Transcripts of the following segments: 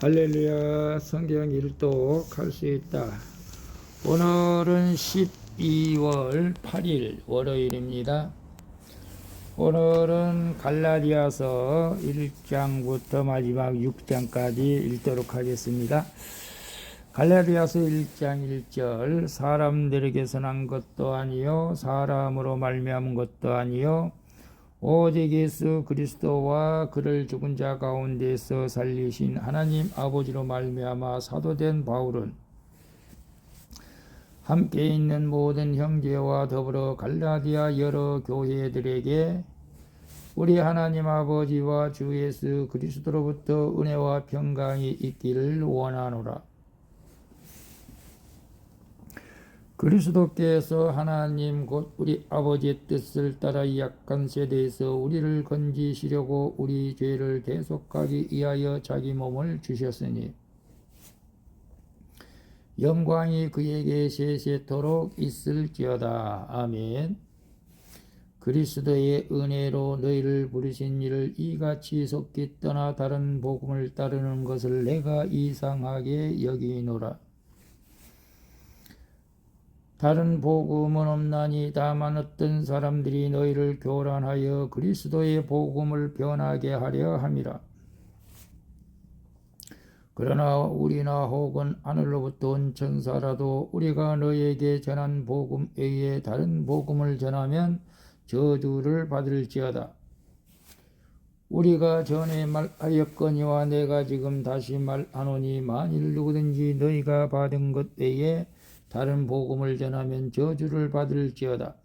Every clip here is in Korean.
할렐루야. 성경 일독 할 수 있다. 오늘은 12월 8일 월요일입니다. 오늘은 갈라디아서 1장부터 마지막 6장까지 읽도록 하겠습니다. 갈라디아서 1장 1절 사람들에게서 난 것도 아니요 사람으로 말미암은 것도 아니요 오직 예수 그리스도와 그를 죽은 자 가운데서 살리신 하나님 아버지로 말미암아 사도된 바울은 함께 있는 모든 형제와 더불어 갈라디아 여러 교회들에게 우리 하나님 아버지와 주 예수 그리스도로부터 은혜와 평강이 있기를 원하노라. 그리스도께서 하나님 곧 우리 아버지의 뜻을 따라 이 약한 세대에서 우리를 건지시려고 우리 죄를 대속하기 위하여 자기 몸을 주셨으니 영광이 그에게 세세토록 있을지어다. 아멘. 그리스도의 은혜로 너희를 부르신 이를 이같이 속기 떠나 다른 복음을 따르는 것을 내가 이상하게 여기노라. 다른 복음은 없나니 다만 어떤 사람들이 너희를 교란하여 그리스도의 복음을 변하게 하려 함이라. 그러나 우리나 혹은 하늘로부터 온 천사라도 우리가 너희에게 전한 복음 외에 다른 복음을 전하면 저주를 받을지어다. 우리가 전에 말하였거니와 내가 지금 다시 말하노니 만일 누구든지 너희가 받은 것 외에 다른 복음을 전하면 저주를 받을지어다.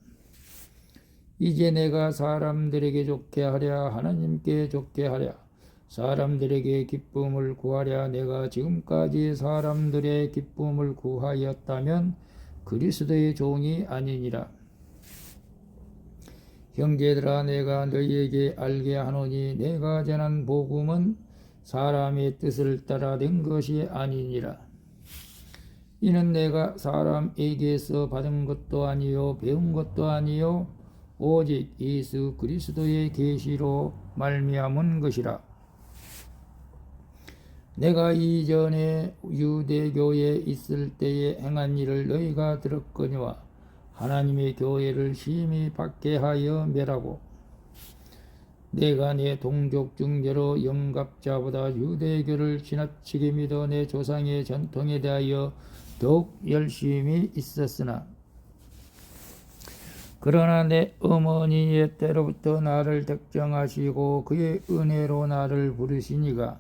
이제 내가 사람들에게 좋게 하랴 하나님께 좋게 하랴 사람들에게 기쁨을 구하랴 내가 지금까지 사람들의 기쁨을 구하였다면 그리스도의 종이 아니니라. 형제들아 내가 너희에게 알게 하노니 내가 전한 복음은 사람의 뜻을 따라 된 것이 아니니라. 이는 내가 사람에게서 받은 것도 아니요 배운 것도 아니요 오직 예수 그리스도의 계시로 말미암은 것이라. 내가 이전에 유대교에 있을 때에 행한 일을 너희가 들었거니와 하나님의 교회를 심히 박해하여 멸하고 내가 내 동족 중 여러 영갑자보다 유대교를 지나치게 믿어 내 조상의 전통에 대하여 더욱 열심히 있었으나 그러나 내 어머니의 때로부터 나를 택정하시고 그의 은혜로 나를 부르시니가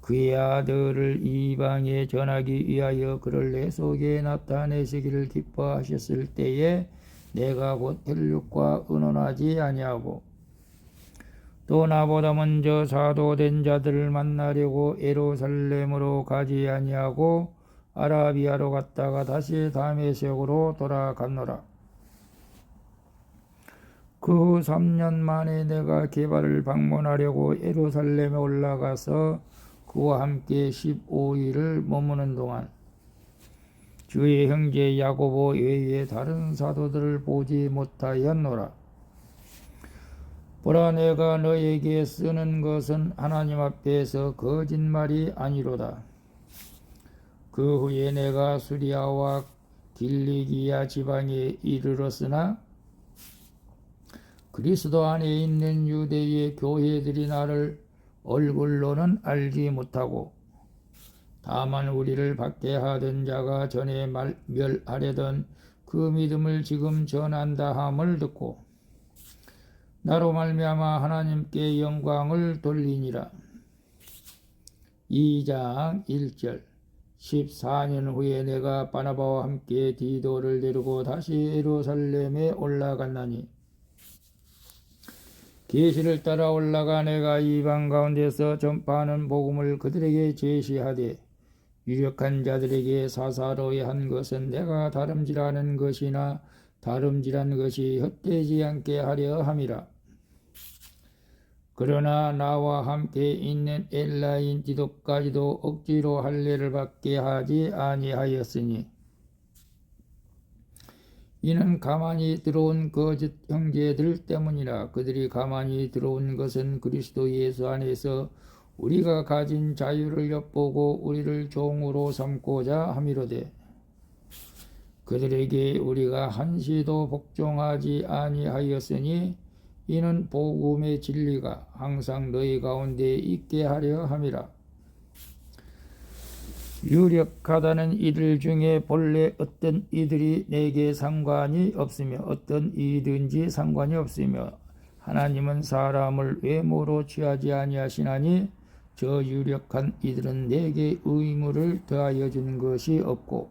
그의 아들을 이방에 전하기 위하여 그를 내 속에 나타내시기를 기뻐하셨을 때에 내가 곧 혈육과 의논하지 아니하고 또 나보다 먼저 사도된 자들을 만나려고 예루살렘으로 가지 아니하고 아라비아로 갔다가 다시 다메섹으로 돌아갔노라. 그 후 3년 만에 내가 게바를 방문하려고 예루살렘에 올라가서 그와 함께 15일을 머무는 동안 주의 형제 야고보 외에 다른 사도들을 보지 못하였노라. 보라 내가 너에게 쓰는 것은 하나님 앞에서 거짓말이 아니로다. 그 후에 내가 수리아와 길리기아 지방에 이르렀으나 그리스도 안에 있는 유대의 교회들이 나를 얼굴로는 알지 못하고 다만 우리를 박해하던 자가 전에 멸하려던 그 믿음을 지금 전한다 함을 듣고 나로 말미암아 하나님께 영광을 돌리니라. 2장 1절 14년 후에 내가 바나바와 함께 디도를 데리고 다시 예루살렘에 올라갔나니 계시를 따라 올라가 내가 이방 가운데서 전파하는 복음을 그들에게 제시하되 유력한 자들에게 사사로이 한 것은 내가 다름질하는 것이나 다름질한 것이 헛되지 않게 하려 함이라. 그러나 나와 함께 있는 엘라인 디도까지도 억지로 할례를 받게 하지 아니하였으니 이는 가만히 들어온 거짓 형제들 때문이라. 그들이 가만히 들어온 것은 그리스도 예수 안에서 우리가 가진 자유를 엿보고 우리를 종으로 삼고자 함이로되 그들에게 우리가 한시도 복종하지 아니하였으니 이는 복음의 진리가 항상 너희 가운데 있게 하려 함이라. 유력하다는 이들 중에 본래 어떤 이들이 내게 상관이 없으며 어떤 이든지 상관이 없으며 하나님은 사람을 외모로 취하지 아니하시나니 저 유력한 이들은 내게 의무를 더하여 주는 것이 없고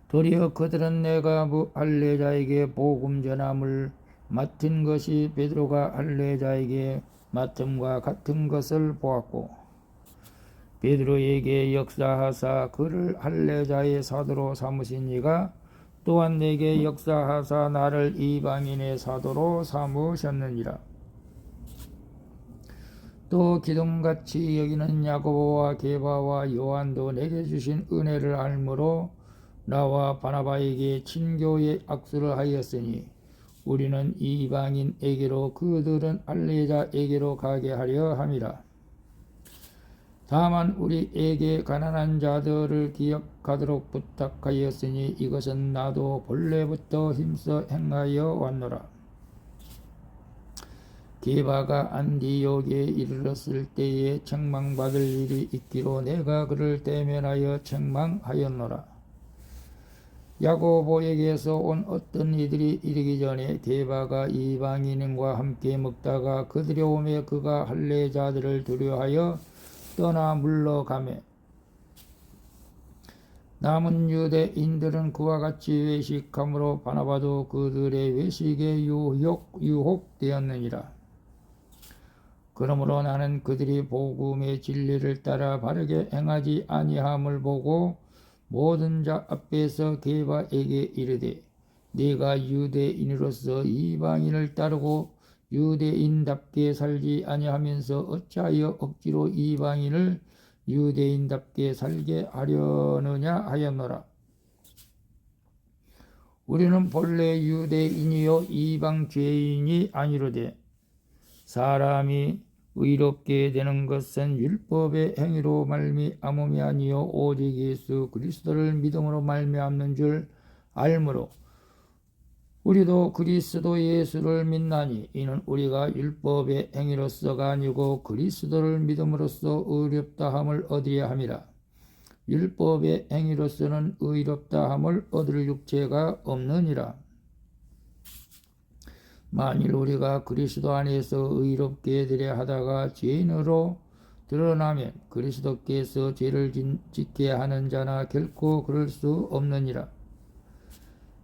도리어 그들은 내가 할례자에게 복음 전함을 맡은 것이 베드로가 할례자에게 맡음과 같은 것을 보았고 베드로에게 역사하사 그를 할례자의 사도로 삼으신 이가 또한 내게 역사하사 나를 이방인의 사도로 삼으셨느니라. 또 기둥같이 여기는 야고보와 게바와 요한도 내게 주신 은혜를 알므로 나와 바나바에게 친교의 악수를 하였으니 우리는 이방인에게로 그들은 할례자에게로 가게 하려 함이라. 다만 우리에게 가난한 자들을 기억하도록 부탁하였으니 이것은 나도 본래부터 힘써 행하여 왔노라. 게바가 안디옥에 이르렀을 때에 책망받을 일이 있기로 내가 그를 대면하여 책망하였노라. 야고보에게서 온 어떤 이들이 이르기 전에 게바가 이방인과 함께 먹다가 그들이 오매 그가 할례자들을 두려워하여 떠나 물러가매 남은 유대인들은 그와 같이 외식함으로 바나바도 그들의 외식에 유혹되었느니라. 그러므로 나는 그들이 복음의 진리를 따라 바르게 행하지 아니함을 보고 모든 자 앞에서 게바에게 이르되 네가 유대인으로서 이방인을 따르고 유대인답게 살지 아니하면서 어찌하여 억지로 이방인을 유대인답게 살게 하려느냐 하였노라. 우리는 본래 유대인이요 이방 죄인이 아니로되 사람이 의롭게 되는 것은 율법의 행위로 말미암음이 아니요 오직 예수 그리스도를 믿음으로 말미암는 줄 알므로 우리도 그리스도 예수를 믿나니 이는 우리가 율법의 행위로서가 아니고 그리스도를 믿음으로써 의롭다함을 얻으려 함이라. 율법의 행위로서는 의롭다함을 얻을 육체가 없느니라. 만일 우리가 그리스도 안에서 의롭게 되려 하다가 죄인으로 드러나면 그리스도께서 죄를 짓게 하는 자나 결코 그럴 수 없느니라.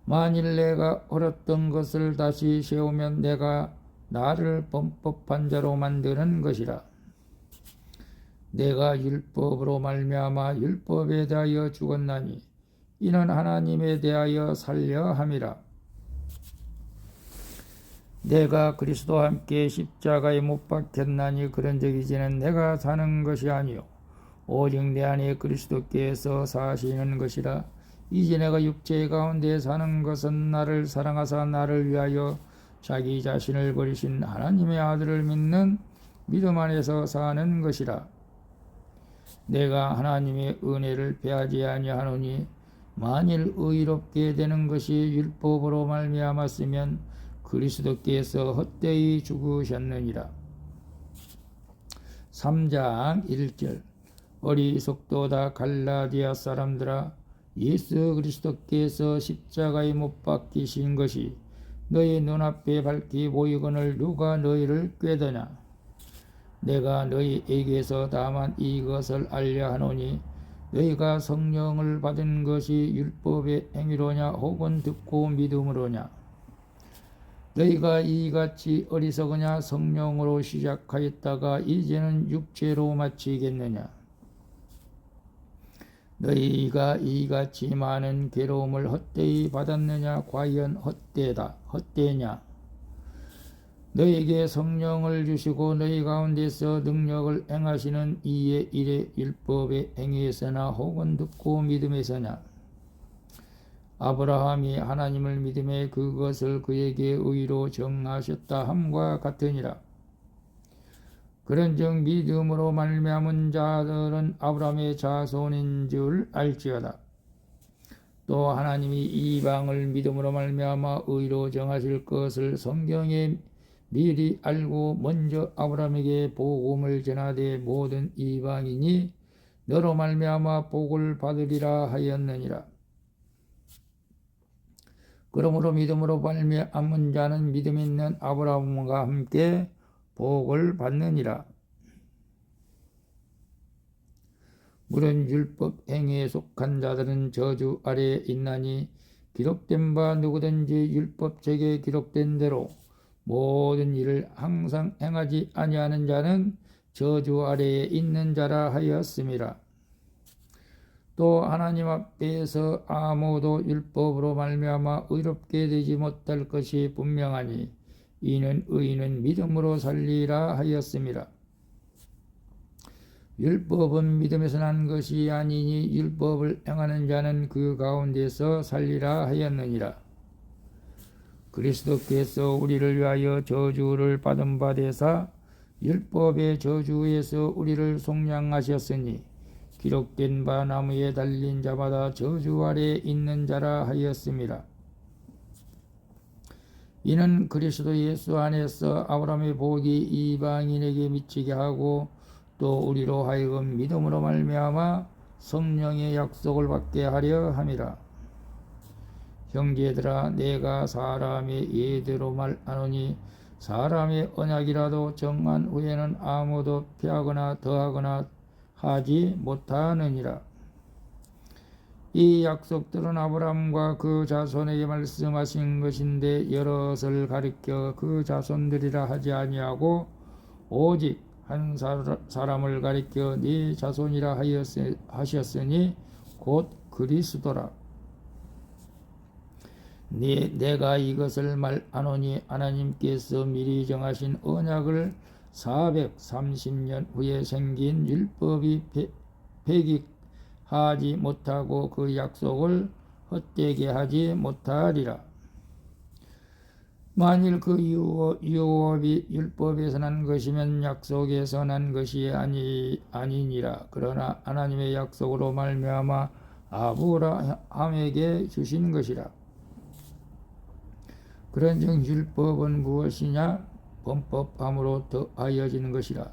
만일 내가 옳았던 것을 다시 세우면 내가 나를 범법한 자로 만드는 것이라. 내가 율법으로 말미암아 율법에 대하여 죽었나니 이는 하나님에 대하여 살려 함이라. 내가 그리스도와 함께 십자가에 못 박혔나니 그런즉 이제는 내가 사는 것이 아니요 오직 내 안에 그리스도께서 사시는 것이라. 이제 내가 육체 가운데 사는 것은 나를 사랑하사 나를 위하여 자기 자신을 버리신 하나님의 아들을 믿는 믿음 안에서 사는 것이라. 내가 하나님의 은혜를 패하지 아니하노니 만일 의롭게 되는 것이 율법으로 말미암았으면 그리스도께서 헛되이 죽으셨느니라. 3장 1절 어리석도다 갈라디아 사람들아 예수 그리스도께서 십자가에 못 박히신 것이 너희 눈앞에 밝히 보이거늘 누가 너희를 꾀더냐. 내가 너희에게서 다만 이것을 알려 하노니 너희가 성령을 받은 것이 율법의 행위로냐 혹은 듣고 믿음으로냐. 너희가 이같이 어리석으냐. 성령으로 시작하였다가 이제는 육체로 마치겠느냐. 너희가 이같이 많은 괴로움을 헛되이 받았느냐. 과연 헛되냐. 너희에게 성령을 주시고 너희 가운데서 능력을 행하시는 이의 일에 율법의 행위에서나 혹은 듣고 믿음에서냐. 아브라함이 하나님을 믿음에 그것을 그에게 의로 정하셨다 함과 같으니라. 그런즉 믿음으로 말미암은 자들은 아브라함의 자손인 줄 알지어다. 또 하나님이 이방을 믿음으로 말미암아 의로 정하실 것을 성경에 미리 알고 먼저 아브라함에게 복음을 전하되 모든 이방인이 너로 말미암아 복을 받으리라 하였느니라. 그러므로 믿음으로 말미암은 자는 믿음 있는 아브라함과 함께 복을 받느니라. 물은 율법 행위에 속한 자들은 저주 아래에 있나니 기록된 바 누구든지 율법책에 기록된 대로 모든 일을 항상 행하지 아니하는 자는 저주 아래에 있는 자라 하였음이라. 또 하나님 앞에서 아무도 율법으로 말미암아 의롭게 되지 못할 것이 분명하니 이는 의인은 믿음으로 살리라 하였음이라. 율법은 믿음에서 난 것이 아니니 율법을 행하는 자는 그 가운데서 살리라 하였느니라. 그리스도께서 우리를 위하여 저주를 받은 바 되사 율법의 저주에서 우리를 속량하셨으니 기록된 바 나무에 달린 자마다 저주 아래에 있는 자라 하였음이라. 이는 그리스도 예수 안에서 아브라함의 복이 이방인에게 미치게 하고 또 우리로 하여금 믿음으로 말미암아 성령의 약속을 받게 하려 함이라. 형제들아, 내가 사람의 예대로 말하노니 사람의 언약이라도 정한 후에는 아무도 피하거나 더하거나 하지 못하느니라. 이 약속들은 아브라함과 그 자손에게 말씀하신 것인데 여럿을 가리켜 그 자손들이라 하지 아니하고 오직 한 사람을 가리켜 네 자손이라 하셨으니 곧 그리스도라. 내가 이것을 말하노니 하나님께서 미리 정하신 언약을 430년 후에 생긴 율법이 폐기하지 못하고 그 약속을 헛되게 하지 못하리라. 만일 그 유업이 율법에서 난 것이면 약속에서 난 것이 아니니라. 그러나 하나님의 약속으로 말미암아 아브라함에게 주신 것이라. 그런즉 율법은 무엇이냐? 범법함으로 더하여지는 것이라.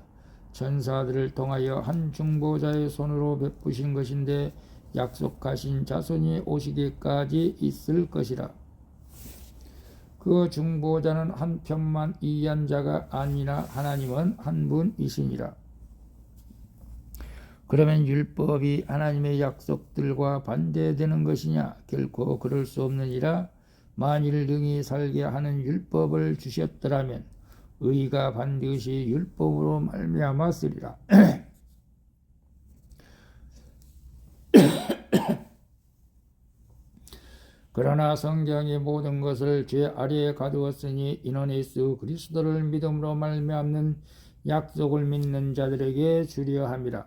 천사들을 통하여 한 중보자의 손으로 베푸신 것인데 약속하신 자손이 오시기까지 있을 것이라. 그 중보자는 한 편만 이해한 자가 아니라 하나님은 한 분이시니라. 그러면 율법이 하나님의 약속들과 반대되는 것이냐? 결코 그럴 수 없느니라. 만일 능히 살게 하는 율법을 주셨더라면 의가 반드시 율법으로 말미암았으리라. 그러나 성경이 모든 것을 죄 아래에 가두었으니 이는 예수 그리스도를 믿음으로 말미암는 약속을 믿는 자들에게 주려 함이라.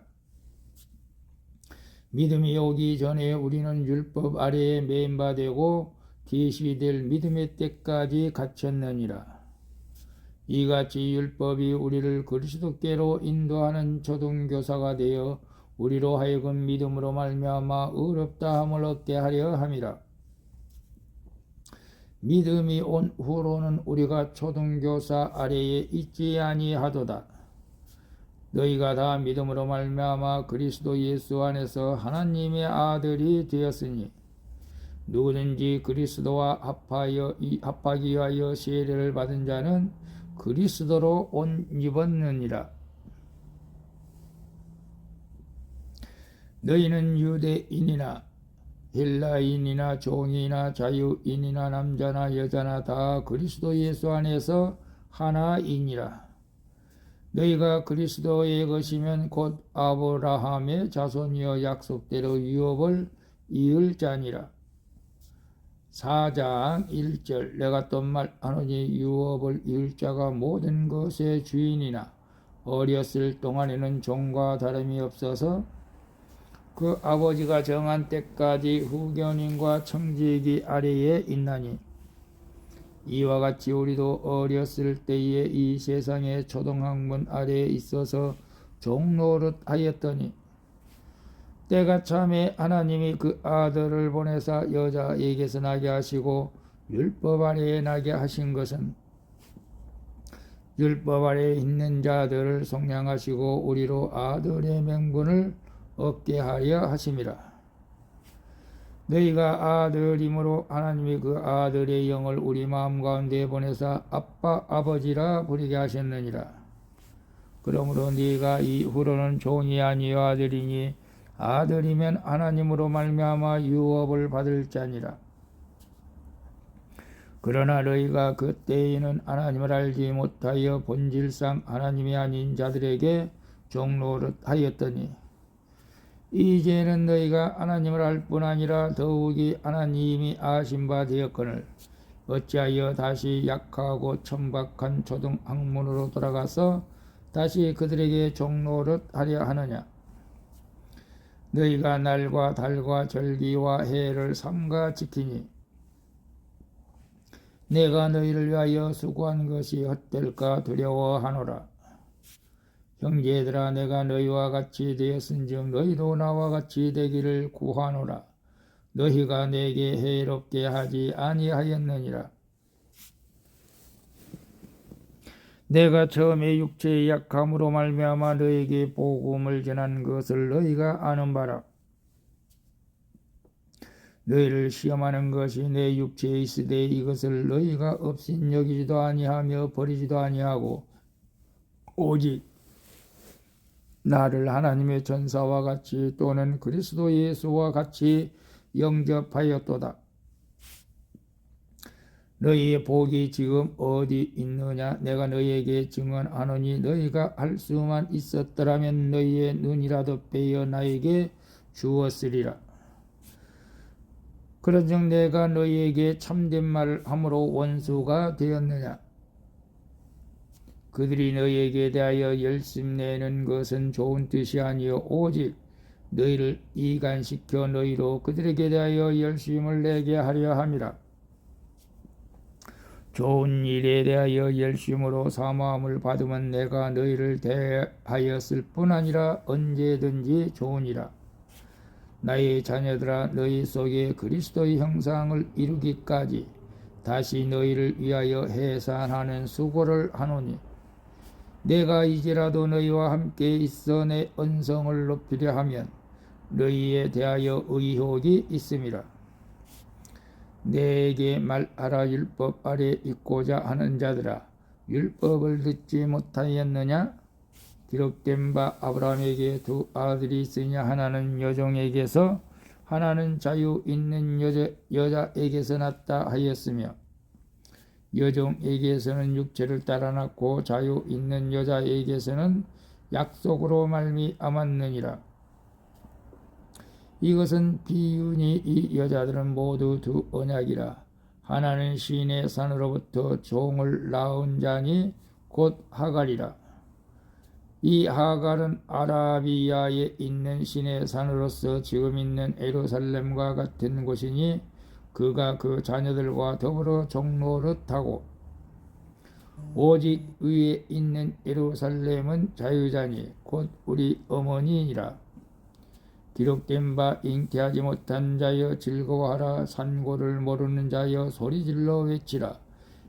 믿음이 오기 전에 우리는 율법 아래에 매인 바 되고 계시될 믿음의 때까지 갇혔느니라. 이같이 율법이 우리를 그리스도께로 인도하는 초등교사가 되어 우리로 하여금 믿음으로 말미암아 의롭다함을 얻게 하려 함이라. 믿음이 온 후로는 우리가 초등교사 아래에 있지 아니하도다. 너희가 다 믿음으로 말미암아 그리스도 예수 안에서 하나님의 아들이 되었으니 누구든지 그리스도와 합하기 위하여 세례를 받은 자는 그리스도로 옷 입었느니라. 너희는 유대인이나 헬라인이나 종이나 자유인이나 남자나 여자나 다 그리스도 예수 안에서 하나이니라. 너희가 그리스도의 것이면 곧 아브라함의 자손이여 약속대로 유업을 이을 자니라. 4장 1절 내가 또 말하노니 유업을 이을 자가 모든 것의 주인이나 어렸을 동안에는 종과 다름이 없어서 그 아버지가 정한 때까지 후견인과 청지기 아래에 있나니 이와 같이 우리도 어렸을 때에 이 세상의 초등학문 아래에 있어서 종노릇 하였더니 때가 참에 하나님이 그 아들을 보내사 여자에게서 나게 하시고 율법 아래에 나게 하신 것은 율법 아래에 있는 자들을 속량하시고 우리로 아들의 명분을 얻게 하려 하심이라. 너희가 아들이므로 하나님이 그 아들의 영을 우리 마음 가운데 보내사 아빠 아버지라 부르게 하셨느니라. 그러므로 네가 이후로는 종이 아니요 아들이니 아들이면 하나님으로 말미암아 유업을 받을 자니라. 그러나 너희가 그때에는 하나님을 알지 못하여 본질상 하나님이 아닌 자들에게 종노릇 하였더니 이제는 너희가 하나님을 알 뿐 아니라 더욱이 하나님이 아신 바 되었거늘 어찌하여 다시 약하고 천박한 초등학문으로 돌아가서 다시 그들에게 종노릇 하려 하느냐. 너희가 날과 달과 절기와 해를 삼가 지키니 내가 너희를 위하여 수고한 것이 헛될까 두려워하노라. 형제들아 내가 너희와 같이 되었은즉 너희도 나와 같이 되기를 구하노라. 너희가 내게 해롭게 하지 아니하였느니라. 내가 처음에 육체의 약함으로 말미암아 너희에게 복음을 전한 것을 너희가 아는 바라. 너희를 시험하는 것이 내 육체에 있으되 이것을 너희가 없인 여기지도 아니하며 버리지도 아니하고 오직 나를 하나님의 전사와 같이 또는 그리스도 예수와 같이 영접하였도다. 너희의 복이 지금 어디 있느냐? 내가 너희에게 증언하노니 너희가 할 수만 있었더라면 너희의 눈이라도 빼어 나에게 주었으리라. 그런즉 내가 너희에게 참된 말을 함으로 원수가 되었느냐? 그들이 너희에게 대하여 열심내는 것은 좋은 뜻이 아니요 오직 너희를 이간시켜 너희로 그들에게 대하여 열심을 내게 하려 함이라. 좋은 일에 대하여 열심으로 사모함을 받으면 내가 너희를 대하였을 뿐 아니라 언제든지 좋으니라. 나의 자녀들아 너희 속에 그리스도의 형상을 이루기까지 다시 너희를 위하여 해산하는 수고를 하노니 내가 이제라도 너희와 함께 있어 내 언성을 높이려 하면 너희에 대하여 의혹이 있음이라. 내게 말하라. 율법 아래 있고자 하는 자들아 율법을 듣지 못하였느냐? 기록된 바 아브라함에게 두 아들이 있으냐 하나는 여종에게서 하나는 자유 있는 여자에게서 났다 하였으며 여종에게서는 육체를 따라 낳고 자유 있는 여자에게서는 약속으로 말미암았느니라. 이것은 비유니 이 여자들은 모두 두 언약이라. 하나는 시내 산으로부터 종을 낳은 자니 곧 하갈이라. 이 하갈은 아라비아에 있는 시내 산으로서 지금 있는 예루살렘과 같은 곳이니 그가 그 자녀들과 더불어 종노릇하고 오직 위에 있는 예루살렘은 자유자니 곧 우리 어머니이니라. 기록된 바 잉태하지 못한 자여 즐거워하라. 산고를 모르는 자여 소리질러 외치라.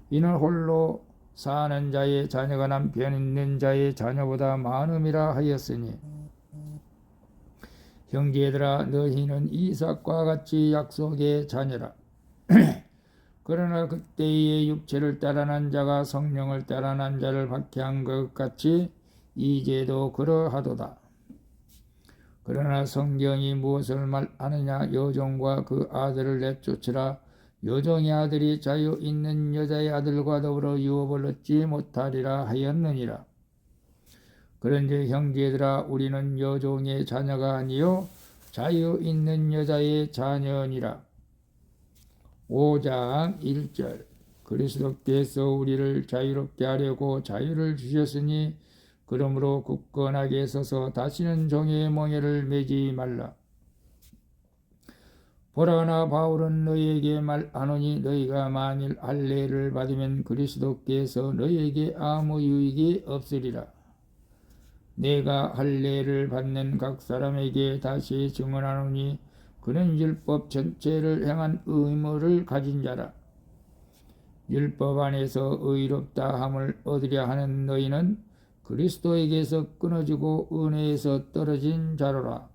이는 홀로 사는 자의 자녀가 남편 있는 자의 자녀보다 많음이라 하였으니 형제들아 너희는 이삭과 같이 약속의 자녀라. 그러나 그때의 육체를 따라 난 자가 성령을 따라 난 자를 박해한 것 같이 이제도 그러하도다. 그러나 성경이 무엇을 말하느냐? 여종과 그 아들을 내쫓으라. 여종의 아들이 자유 있는 여자의 아들과 더불어 유업을 얻지 못하리라 하였느니라. 그런즉 형제들아 우리는 여종의 자녀가 아니요 자유 있는 여자의 자녀니라. 5장 1절 그리스도께서 우리를 자유롭게 하려고 자유를 주셨으니 그러므로 굳건하게 서서 다시는 종의 멍에를 매지 말라. 보라, 나 바울은 너희에게 말하노니 너희가 만일 할례를 받으면 그리스도께서 너희에게 아무 유익이 없으리라. 내가 할례를 받는 각 사람에게 다시 증언하노니 그는 율법 전체를 행한 의무를 가진 자라. 율법 안에서 의롭다 함을 얻으려 하는 너희는 그리스도에게서 끊어지고 은혜에서 떨어진 자로라.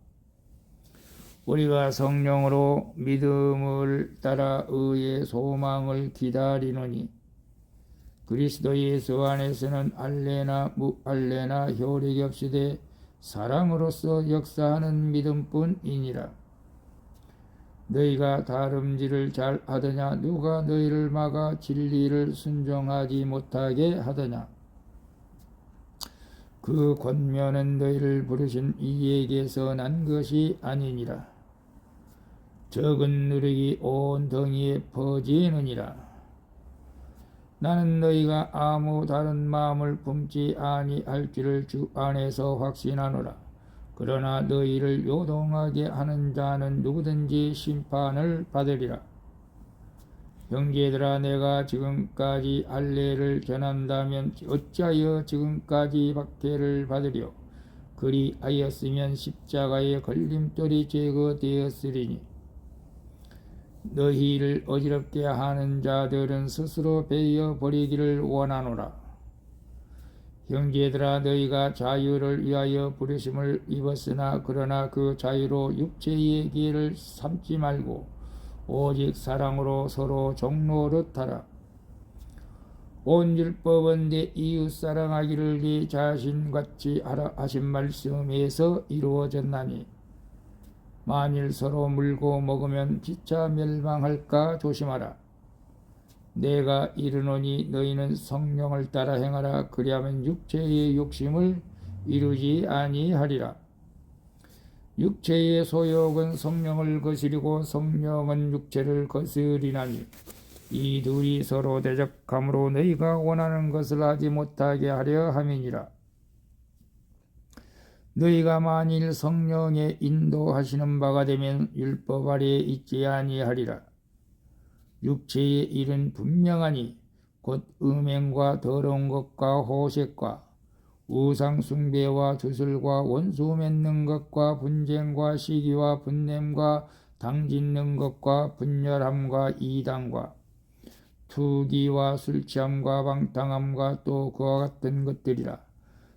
우리가 성령으로 믿음을 따라 의의 소망을 기다리노니 그리스도 예수 안에서는 할례나 무할례나 효력이 없이되 사랑으로서 역사하는 믿음뿐이니라. 너희가 다름질을 잘 하더냐? 누가 너희를 막아 진리를 순종하지 못하게 하더냐? 그 권면은 너희를 부르신 이에게서 난 것이 아니니라. 적은 누룩이 온 덩이에 퍼지느니라. 나는 너희가 아무 다른 마음을 품지 아니할 줄을 주 안에서 확신하노라. 그러나 너희를 요동하게 하는 자는 누구든지 심판을 받으리라. 형제들아, 내가 지금까지 할례를 전한다면 어찌하여 지금까지 박해를 받으려? 그리하였으면 십자가의 걸림돌이 제거되었으리니. 너희를 어지럽게 하는 자들은 스스로 베어 버리기를 원하노라. 형제들아, 너희가 자유를 위하여 부르심을 입었으나 그러나 그 자유로 육체의 기회를 삼지 말고 오직 사랑으로 서로 종노릇하라. 온 율법은 내 이웃 사랑하기를 네 자신같이 하라 하신 말씀에서 이루어졌나니 만일 서로 물고 먹으면 피차 멸망할까 조심하라. 내가 이르노니 너희는 성령을 따라 행하라. 그리하면 육체의 욕심을 이루지 아니하리라. 육체의 소욕은 성령을 거스리고 성령은 육체를 거스리나니 이 둘이 서로 대적함으로 너희가 원하는 것을 하지 못하게 하려 함이니라. 너희가 만일 성령의 인도하시는 바가 되면 율법 아래에 있지 아니하리라. 육체의 일은 분명하니 곧 음행과 더러운 것과 호색과 우상 숭배와 주술과 원수 맺는 것과 분쟁과 시기와 분냄과 당짓는 것과 분열함과 이단과 투기와 술취함과 방탕함과 또 그와 같은 것들이라.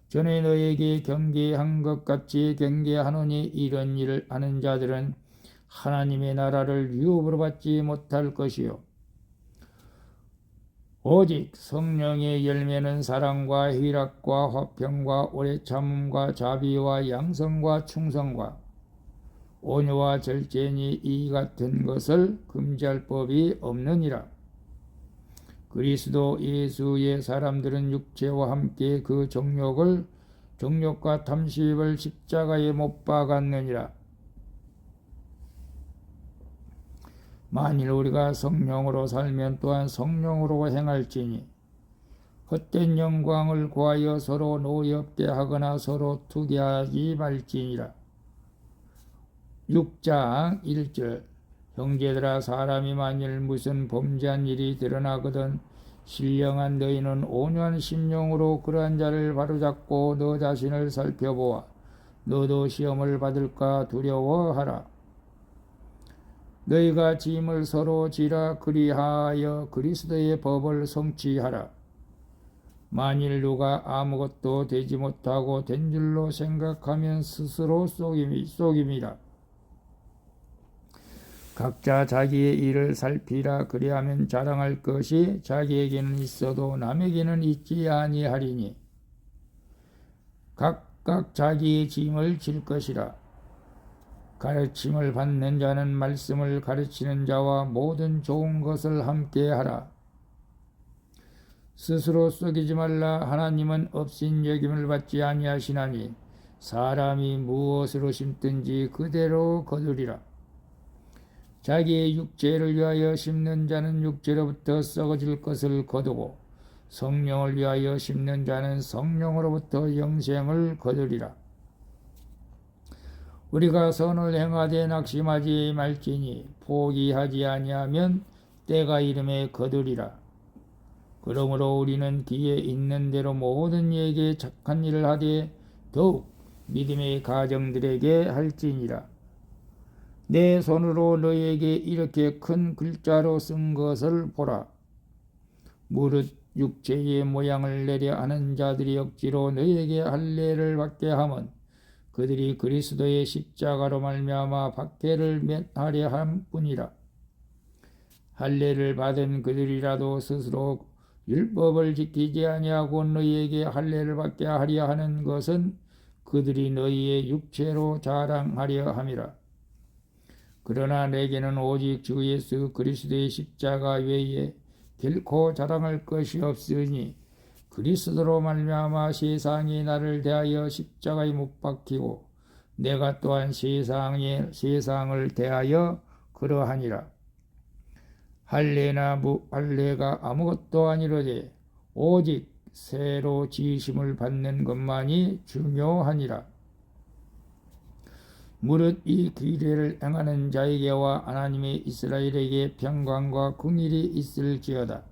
전에 너에게 경계한 것 같이 경계하노니 이런 일을 하는 자들은 하나님의 나라를 유업으로 받지 못할 것이요 오직 성령의 열매는 사랑과 희락과 화평과 오래 참음과 자비와 양성과 충성과 온유와 절제니 이 같은 것을 금지할 법이 없느니라. 그리스도 예수의 사람들은 육체와 함께 그 정욕과 탐심을 십자가에 못 박았느니라. 만일 우리가 성령으로 살면 또한 성령으로 행할지니 헛된 영광을 구하여 서로 노엽게 하거나 서로 투기하지 말지니라. 6장 1절 형제들아, 사람이 만일 무슨 범죄한 일이 드러나거든 신령한 너희는 온유한 심령으로 그러한 자를 바로잡고 너 자신을 살펴보아 너도 시험을 받을까 두려워하라. 너희가 짐을 서로 지라. 그리하여 그리스도의 법을 성취하라. 만일 누가 아무것도 되지 못하고 된 줄로 생각하면 스스로 속임이라. 각자 자기의 일을 살피라. 그리하면 자랑할 것이 자기에게는 있어도 남에게는 있지 아니하리니 각각 자기의 짐을 질 것이라. 가르침을 받는 자는 말씀을 가르치는 자와 모든 좋은 것을 함께 하라. 스스로 속이지 말라. 하나님은 업신여김을 받지 아니하시나니 사람이 무엇으로 심든지 그대로 거두리라. 자기의 육체를 위하여 심는 자는 육체로부터 썩어질 것을 거두고 성령을 위하여 심는 자는 성령으로부터 영생을 거두리라. 우리가 선을 행하되 낙심하지 말지니 포기하지 아니하면 때가 이름에 거두리라. 그러므로 우리는 기에 있는 대로 모든 이에게 착한 일을 하되 더욱 믿음의 가정들에게 할지니라. 내 손으로 너희에게 이렇게 큰 글자로 쓴 것을 보라. 무릇 육체의 모양을 내려 하는 자들이 억지로 너희에게 할례를 받게 함은 그들이 그리스도의 십자가로 말미암아 박해를 면하려 함뿐이라. 할례를 받은 그들이라도 스스로 율법을 지키지 아니하고 너희에게 할례를 받게 하려 하는 것은 그들이 너희의 육체로 자랑하려 함이라. 그러나 내게는 오직 주 예수 그리스도의 십자가 외에 결코 자랑할 것이 없으니 그리스도로 말미암아 세상이 나를 대하여 십자가에 못 박히고 내가 또한 세상을 대하여 그러하니라. 할례나 무할례가 아무것도 아니로되 오직 새로 지으심을 받는 것만이 중요하니라. 무릇 이 규례를 행하는 자에게와 하나님의 이스라엘에게 평강과 긍휼이 있을지어다.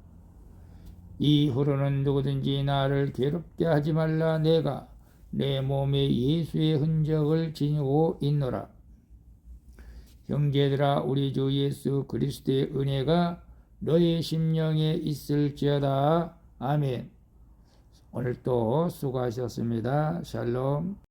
이후로는 누구든지 나를 괴롭게 하지 말라. 내가 내 몸에 예수의 흔적을 지니고 있노라. 형제들아, 우리 주 예수 그리스도의 은혜가 너의 심령에 있을지어다. 아멘. 오늘도 수고하셨습니다. 샬롬.